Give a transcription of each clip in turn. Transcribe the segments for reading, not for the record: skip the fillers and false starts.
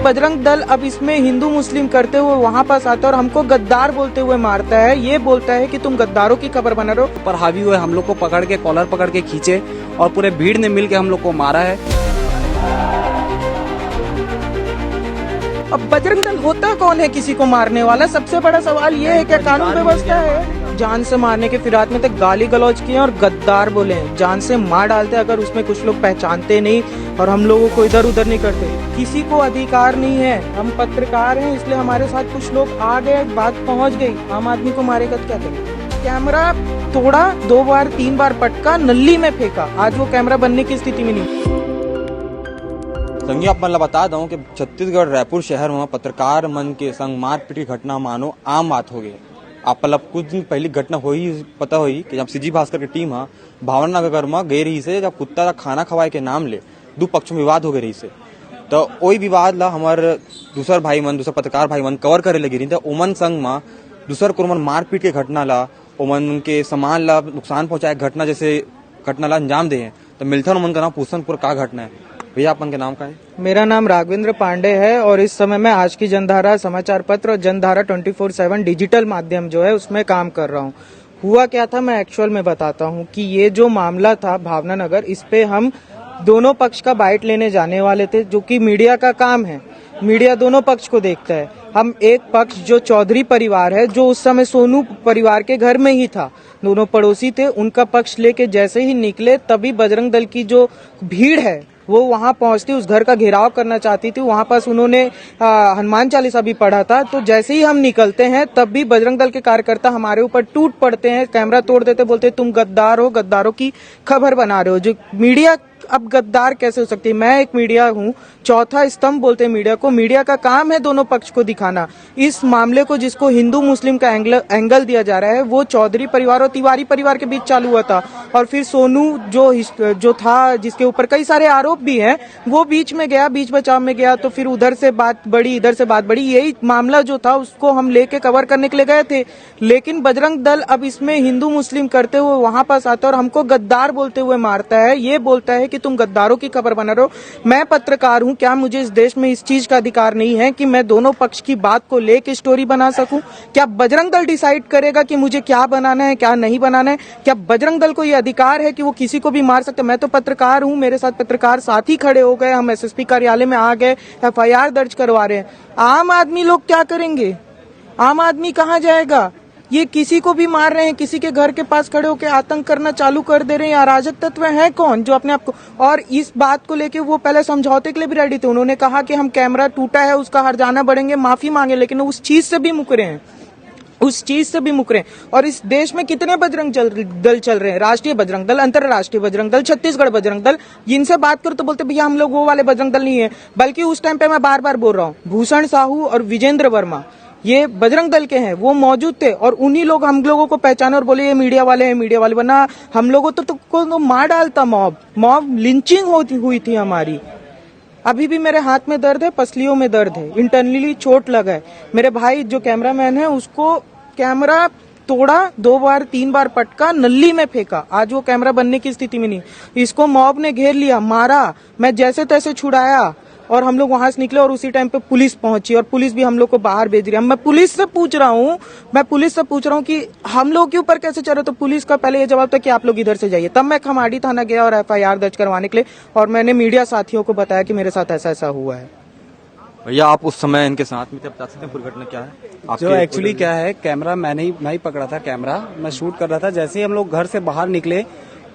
बजरंग दल अब इसमें हिंदू मुस्लिम करते हुए वहाँ पास आता है और हमको गद्दार बोलते हुए मारता है। ये बोलता है कि तुम गद्दारों की खबर बना रहे हो। पर हावी हुए हम लोग को पकड़ के कॉलर पकड़ के खींचे और पूरे भीड़ ने मिल के हम लोग को मारा है। अब बजरंग दल होता कौन है किसी को मारने वाला? सबसे बड़ा सवाल ये है, क्या कानून व्यवस्था है? जान से मारने के फिराक में तक गाली गलौज किए और गद्दार बोले, जान से मार डालते अगर उसमें कुछ लोग पहचानते नहीं और हम लोगों को इधर उधर नहीं करते। किसी को अधिकार नहीं है, हम पत्रकार हैं इसलिए हमारे साथ कुछ लोग आ गए, बात पहुंच गई, आम आदमी को मारेगा तो क्या करें? कैमरा तोड़ा, 2 बार 3 बार पटका, नल्ली में फेंका, आज वो कैमरा बनने की स्थिति में नहीं। संगी आप मतलब बता दूं कि छत्तीसगढ़ रायपुर शहर में पत्रकार मन के संग मारपीट की घटना मानो आम बात हो गई। आप मतलब कुछ दिन पहली घटना हुई, पता हुई कि जब सीजी भास्कर की टीम भावना नगर में गई रही से, जब कुत्ता का खाना खवाए के नाम ले 2 पक्ष में विवाद हो गई रही से, तो वही विवाद ला हमारे दूसर पत्रकार भाई मन कवर करे लगी रही थे। उमन संग में दूसर को मारपीट के घटना ला, उमन उनके सामान ला नुकसान पहुंचाए घटना ला अंजाम दे। तो मिलथन उमन का नाम पूछनपुर का घटना है। भैया अपन के नाम का है? मेरा नाम राघवेंद्र पांडे है और इस समय मैं आज की जनधारा समाचार पत्र और जनधारा 24/7 डिजिटल माध्यम जो है उसमें काम कर रहा हूँ। हुआ क्या था मैं एक्चुअल में बताता हूँ कि ये जो मामला था भावना नगर, इस पे हम दोनों पक्ष का बाइट लेने जाने वाले थे, जो कि मीडिया का काम है। मीडिया दोनों पक्ष को देखता है। हम एक पक्ष जो चौधरी परिवार है, जो उस समय सोनू परिवार के घर में ही था, दोनों पड़ोसी थे, उनका पक्ष लेके जैसे ही निकले तभी बजरंग दल की जो भीड़ है वो वहां पहुंचती, उस घर का घेराव करना चाहती थी। वहां पास उन्होंने हनुमान चालीसा भी पढ़ा था। तो जैसे ही हम निकलते हैं तब भी बजरंग दल के कार्यकर्ता हमारे ऊपर टूट पड़ते हैं, कैमरा तोड़ देते, बोलते तुम गद्दार हो, गद्दारों की खबर बना रहे हो। जो मीडिया अब गद्दार कैसे हो सकती है? मैं एक मीडिया हूँ, चौथा स्तंभ बोलते हैं मीडिया को। मीडिया का काम है दोनों पक्ष को दिखाना। इस मामले को जिसको हिंदू मुस्लिम का एंगल दिया जा रहा है वो चौधरी परिवार और तिवारी परिवार के बीच चालू हुआ था, और फिर सोनू जो था, जिसके ऊपर कई सारे आरोप भी हैं, वो बीच में गया, बीच बचाव में गया। तो फिर उधर से बात बढ़ी, इधर से बात बढ़ी। यही मामला जो था उसको हम लेके कवर करने के लिए गए थे, लेकिन बजरंग दल अब इसमें हिंदू मुस्लिम करते हुए वहां पास आता है और हमको गद्दार बोलते हुए मारता है। ये बोलता है कि तुम गद्दारों की खबर बना रहे हो। मैं पत्रकार हूं, क्या मुझे इस देश में इस चीज का अधिकार नहीं है कि मैं दोनों पक्ष की बात को लेके स्टोरी बना सकूं? क्या बजरंग दल डिसाइड करेगा कि मुझे क्या बनाना है, क्या नहीं बनाना है? क्या बजरंग दल को ये अधिकार है कि वो किसी को भी मार सकते? मैं तो पत्रकार हूं, मेरे साथ पत्रकार साथी खड़े हो गए, हम एसएसपी कार्यालय में आ गए, FIR दर्ज करवा रहे हैं। आम आदमी लोग क्या करेंगे? आम आदमी कहां जाएगा? ये किसी को भी मार रहे हैं, किसी के घर के पास खड़े होकर आतंक करना चालू कर दे रहे हैं। अराजक तत्व हैं कौन जो अपने आप को, और इस बात को लेके वो पहले समझौते के लिए भी रेडी थे। उन्होंने कहा कि हम कैमरा टूटा है उसका हर्जाना बढ़ेंगे, माफी मांगे, लेकिन उस चीज से भी मुकरे हैं, उस चीज से भी मुकरे। और इस देश में कितने बजरंग दल चल रहे हैं? राष्ट्रीय बजरंग दल, अंतर्राष्ट्रीय बजरंग दल, छत्तीसगढ़ बजरंग दल। जिनसे बात करो तो बोलते भैया हम लोग वो वाले बजरंग दल नहीं है। बल्कि उस टाइम पे मैं बार बार बोल रहा हूँ, भूषण साहू और विजेंद्र वर्मा ये बजरंग दल के हैं, वो मौजूद थे और उन्हीं लोग हम लोगों को पहचाने और बोले ये मीडिया वाले हैं, मीडिया वाले। वरना हम लोगों को मार डालता मॉब लिंचिंग हुई थी हमारी। अभी भी मेरे हाथ में दर्द है, पसलियों में दर्द है, इंटरनली चोट लगा है। मेरे भाई जो कैमरामैन है उसको कैमरा तोड़ा, 2 बार 3 बार पटका, नल्ली में फेंका, आज वो कैमरा बनने की स्थिति में नहीं। इसको मॉब ने घेर लिया, मारा, मैं जैसे तैसे छुड़ाया और हम लोग वहां से निकले और उसी टाइम पे पुलिस पहुंची और पुलिस भी हम लोग को बाहर भेज रही है। मैं पुलिस से पूछ रहा हूं कि हम लोग के ऊपर कैसे चल रहे? तो पुलिस का पहले ये जवाब था कि आप लोग इधर से जाइए। तब मैं खमाड़ी थाना गया और FIR दर्ज करवाने के लिए, और मैंने मीडिया साथियों को बताया कि मेरे साथ ऐसा ऐसा हुआ है। भैया आप उस समय इनके साथ में थे, बता सकते हैं पूरी घटना क्या है? जो एक्चुअली क्या है, कैमरा मैं ही पकड़ा था, कैमरा मैं शूट कर रहा था। जैसे ही हम लोग घर से बाहर निकले,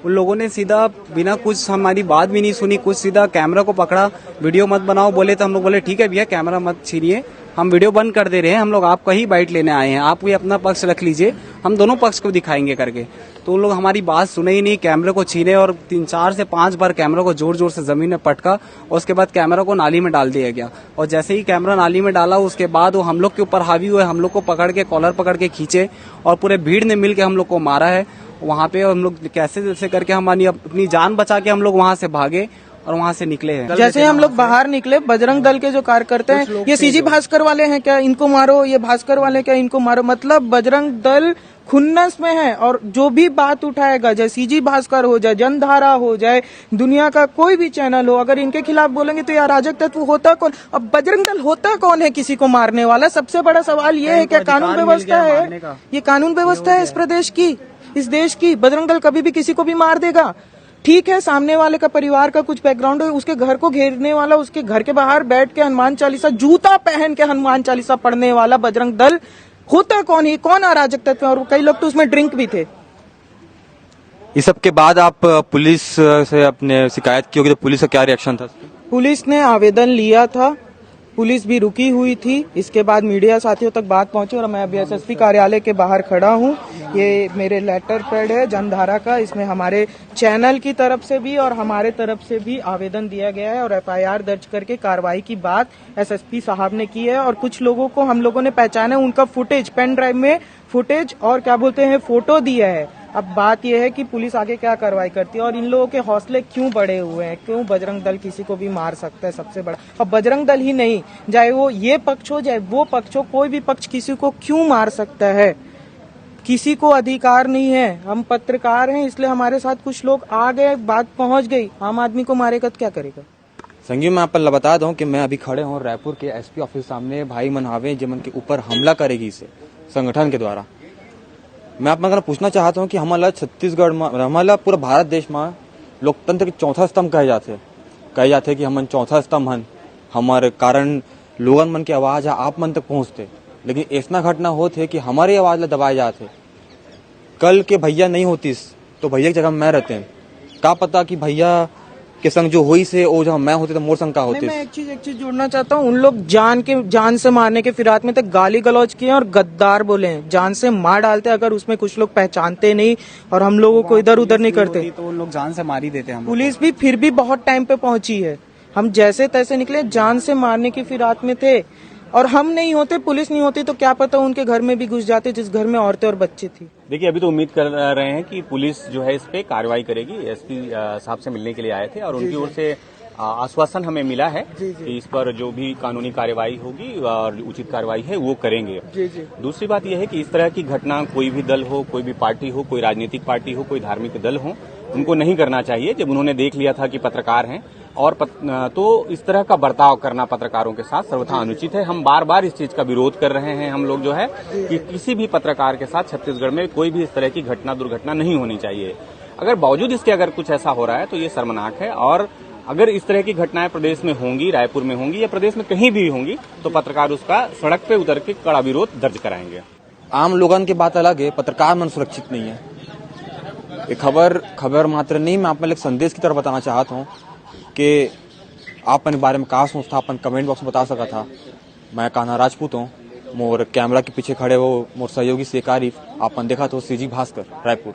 उन लोगों ने सीधा बिना कुछ हमारी बात भी नहीं सुनी, कुछ सीधा कैमरा को पकड़ा, वीडियो मत बनाओ बोले। तो हम लोग बोले ठीक है भैया कैमरा मत छीनिए, हम वीडियो बंद कर दे रहे हैं, हम लोग आपका ही बाइट लेने आए हैं, आप भी अपना पक्ष रख लीजिए, हम दोनों पक्ष को दिखाएंगे करके। तो उन लोग हमारी बात सुने ही नहीं, कैमरे को छीने और 3-4 से 5 बार कैमरा को जोर जोर से जमीन में पटका और उसके बाद कैमरा को नाली में डाल दिया गया। और जैसे ही कैमरा नाली में डाला उसके बाद वो हम लोग के ऊपर हावी हुए, हम लोग को पकड़ के कॉलर पकड़ के खींचे और पूरे भीड़ ने मिल के हम लोग को मारा है वहाँ पे। हम लोग कैसे जैसे करके हमारी अपनी जान बचा के हम लोग वहाँ से भागे और वहाँ से निकले हैं। जैसे हम लोग बाहर निकले, बजरंग दल के जो कार्यकर्ता हैं, ये सीजी भास्कर वाले हैं क्या, इनको मारो, ये भास्कर वाले क्या, इनको मारो, मतलब बजरंग दल खुन्नस में है। और जो भी बात उठाएगा, चाहे सीजी भास्कर हो जाए, जनधारा हो जाए, दुनिया का कोई भी चैनल हो, अगर इनके खिलाफ बोलेंगे तो ये अराजक तत्व होता कौन। अब बजरंग दल होता कौन है किसी को मारने वाला? सबसे बड़ा सवाल ये है, क्या कानून व्यवस्था है? ये कानून व्यवस्था है इस प्रदेश की, इस देश की? बजरंग दल कभी भी किसी को भी मार देगा? ठीक है, सामने वाले का परिवार का कुछ बैकग्राउंड है, उसके घर को घेरने वाला, उसके घर के बाहर बैठ के हनुमान चालीसा, जूता पहन के हनुमान चालीसा पढ़ने वाला बजरंग दल होता कौन है? कौन अराजक तत्व है? और कई लोग तो उसमें ड्रिंक भी थे। इस सब के बाद आप पुलिस से अपने शिकायत की होगी, तो पुलिस का क्या रिएक्शन था? पुलिस ने आवेदन लिया था, पुलिस भी रुकी हुई थी। इसके बाद मीडिया साथियों तक बात पहुंची और मैं अभी एसएसपी कार्यालय के बाहर खड़ा हूं। ये मेरे लेटर पैड है जनधारा का, इसमें हमारे चैनल की तरफ से भी और हमारे तरफ से भी आवेदन दिया गया है और एफआईआर दर्ज करके कार्रवाई की बात एसएसपी साहब ने की है। और कुछ लोगों को हम लोगों ने पहचाना, उनका फुटेज, पेन ड्राइव में फुटेज और क्या बोलते हैं फोटो दिया है। अब बात यह है कि पुलिस आगे क्या कार्रवाई करती है और इन लोगों के हौसले क्यों बढ़े हुए हैं, क्यों बजरंग दल किसी को भी मार सकता है, सबसे बड़ा। अब बजरंग दल ही नहीं, चाहे वो ये पक्ष हो चाहे वो पक्ष हो, कोई भी पक्ष किसी को क्यों मार सकता है? किसी को अधिकार नहीं है। हम पत्रकार हैं, इसलिए हमारे साथ कुछ लोग आ गए, बात पहुंच गई, आम आदमी को मारेगा तो क्या करेगा? संजीव, मैं आपको बता दूं कि मैं अभी खड़े हूं रायपुर के एसपी ऑफिस सामने। भाई मनहावे जमन के ऊपर हमला करेगी इसे संगठन के द्वारा। मैं आप मैं पूछना चाहता हूं कि हमारा छत्तीसगढ़ में, हमारा पूरा भारत देश में लोकतंत्र के चौथा स्तंभ कहे जाते कि हम चौथा स्तंभ हन, हमारे कारण लोगन मन की आवाज आप मन तक पहुंचते। लेकिन ऐसा घटना होते कि हमारी आवाज ला दबाए जाते। कल के भैया नहीं होतीस तो भैया की जगह मैं रहते हैं, का पता कि भैया के संग जो हुई से वो जब मैं होती तो मोर संग का होती। मैं एक चीज जोड़ना चाहता हूँ। उन लोग जान से मारने के फिराक में तक गाली गलौज किए और गद्दार बोले हैं, जान से मार डालते अगर उसमें कुछ लोग पहचानते नहीं और हम लोगों को इधर उधर नहीं करते तो उन लोग जान से मार ही देते हैं। पुलिस भी फिर भी बहुत टाइम पे पहुंची है। हम जैसे तैसे निकले, जान से मारने की फिराक में थे और हम नहीं होते, पुलिस नहीं होती तो क्या पता उनके घर में भी घुस जाते जिस घर में औरतें और बच्चे थी। देखिए, अभी तो उम्मीद कर रहे हैं कि पुलिस जो है इस पे कार्रवाई करेगी। एसपी साहब से मिलने के लिए आए थे और उनकी ओर से आश्वासन हमें मिला है कि इस पर जो भी कानूनी कार्रवाई होगी और उचित कार्रवाई है वो करेंगे। दूसरी बात यह है कि इस तरह की घटना कोई भी दल हो, कोई भी पार्टी हो, कोई राजनीतिक पार्टी हो, कोई धार्मिक दल हो, उनको नहीं करना चाहिए। जब उन्होंने देख लिया था कि पत्रकार हैं और तो इस तरह का बर्ताव करना पत्रकारों के साथ सर्वथा अनुचित है। हम बार बार इस चीज का विरोध कर रहे हैं। हम लोग जो है कि किसी भी पत्रकार के साथ छत्तीसगढ़ में कोई भी इस तरह की घटना दुर्घटना नहीं होनी चाहिए। अगर बावजूद इसके अगर कुछ ऐसा हो रहा है तो ये शर्मनाक है। और अगर इस तरह की घटनाएं प्रदेश में होंगी, रायपुर में होंगी या प्रदेश में कहीं भी होंगी, तो पत्रकार उसका सड़क पे उतर के कड़ा विरोध दर्ज कराएंगे। आम लोगन की बात अलग है, पत्रकार मन सुरक्षित नहीं है। ये खबर मात्र नहीं, मैं आप में एक संदेश की तरफ बताना चाहता हूँ कि आप अपने बारे में कहा सोचता, अपन कमेंट बॉक्स में बता सका था। मैं कान्हा राजपूत हूँ, मोर कैमरा के पीछे खड़े हो मोर सहयोगी शेख आरिफ, आपन देखा तो सीजी भास्कर, रायपुर।